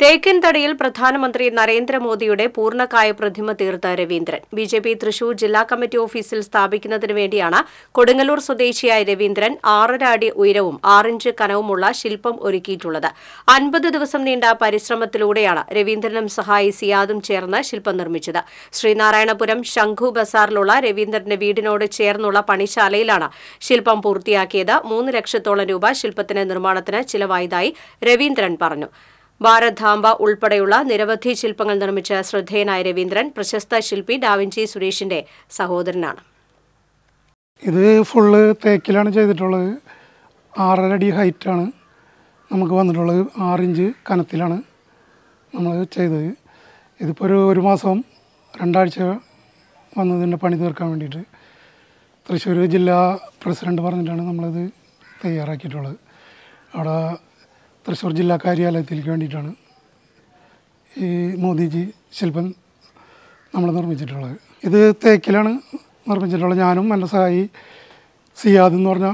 തേക്കിൻതടിയിൽ പ്രധാനമന്ത്രി നരേന്ദ്രമോദിയുടെ പൂർണ്ണകായ പ്രതിമ തീർത്ത രവീന്ദ്രൻ. ബിജെപി തൃശൂർ ജില്ലാ കമ്മിറ്റി ഓഫീസിൽ സ്ഥാപിക്കുന്നതിനു വേണ്ടിയാണ് കൊടുങ്ങല്ലൂർ സ്വദേശിയായ രവീന്ദ്രൻ 6.5 അടി ഉയരവും 6 ഇഞ്ച് കനവുമുള്ള ശില്പം ഒരുക്കിയിട്ടുള്ളത്. 50 ദിവസം നീണ്ട പരിശ്രമത്തിലൂടെയാണ് രവീന്ദ്രനും സഹായി സിയാദും ചേർന്ന് ശില്പം നിർമ്മിച്ചത്. ശ്രീനാരായണപുരം ശംഖു ബസാറിലുള്ള രവീന്ദ്രന്റെ വീടിനോട് ചേർന്നുള്ള പണിശാലയിലാണ് ശില്പം പൂർത്തിയാക്കിയത്. 3 ലക്ഷത്തോളം രൂപ ശില്പത്തിന്റെ നിർമ്മാണത്തിന് ചിലവായതായി രവീന്ദ്രൻ പറഞ്ഞു. ഭാരതാംബ ഉൾപ്പെടെയുള്ള നിരവധി ശില്പങ്ങൾ നിർമ്മിച്ച ശ്രദ്ധേയനായ രവീന്ദ്രൻ പ്രശസ്ത ശില്പി ഡാവിഞ്ചി സുരേഷിന്റെ സഹോദരനാണ്. ഇത് ഫുള്ള് തേക്കിലാണ് ചെയ്തിട്ടുള്ളത്. 6.5 അടി ഹൈറ്റാണ് നമുക്ക് വന്നിട്ടുള്ളത്. 6 ഇഞ്ച് കനത്തിലാണ് നമ്മൾ ചെയ്തത്. ഇതിപ്പോൾ ഒരു മാസം 2 ആഴ്ച വന്നതിൻ്റെ പണി തീർക്കാൻ വേണ്ടിയിട്ട് തൃശ്ശൂർ ജില്ലാ പ്രസിഡന്റ് പറഞ്ഞിട്ടാണ് നമ്മളിത് തയ്യാറാക്കിയിട്ടുള്ളത്. അവിടെ തൃശ്ശൂർ ജില്ലാ കാര്യാലയത്തിലേക്ക് വേണ്ടിയിട്ടാണ് ഈ മോദിജി ശില്പം നമ്മൾ നിർമ്മിച്ചിട്ടുള്ളത്. ഇത് തേക്കിലാണ് നിർമ്മിച്ചിട്ടുള്ളത്. ഞാനും എൻ്റെ സഹായി സിയാദ് എന്ന് പറഞ്ഞ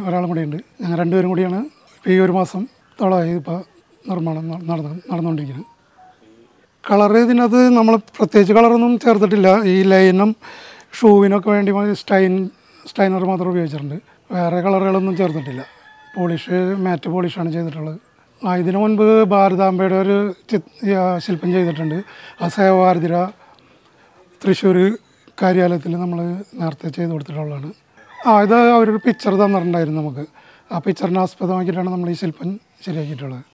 ഒരാളും കൂടിയുണ്ട്. ഞങ്ങൾ രണ്ടുപേരും കൂടിയാണ് ഇപ്പോൾ ഈ ഒരു മാസം തൊള്ളായി ഇപ്പോൾ നിർമ്മാണം നടന്നുകൊണ്ടിരിക്കുന്നത്. കളർ ഇതിനകത്ത് നമ്മൾ പ്രത്യേകിച്ച് കളറൊന്നും ചേർത്തിട്ടില്ല. ഈ ലൈനും ഷൂവിനൊക്കെ വേണ്ടി സ്റ്റൈനർ മാത്രം ഉപയോഗിച്ചിട്ടുണ്ട്. വേറെ കളറുകളൊന്നും ചേർത്തിട്ടില്ല. പോളിഷ് മാറ്റ് പോളിഷാണ് ചെയ്തിട്ടുള്ളത്. ഇതിനു മുൻപ് ഭാരതാംബയുടെ ഒരു ശില്പം ചെയ്തിട്ടുണ്ട്. ആ സേവാർദ്ര തൃശ്ശൂർ കാര്യാലയത്തിൽ നമ്മൾ നേരത്തെ ചെയ്ത് കൊടുത്തിട്ടുള്ളതാണ്. ഇത് അവരൊരു പിക്ചർ തന്നിട്ടുണ്ടായിരുന്നു നമുക്ക്. ആ പിക്ചറിനെ ആസ്പദമാക്കിയിട്ടാണ് നമ്മൾ ഈ ശില്പം ശരിയാക്കിയിട്ടുള്ളത്.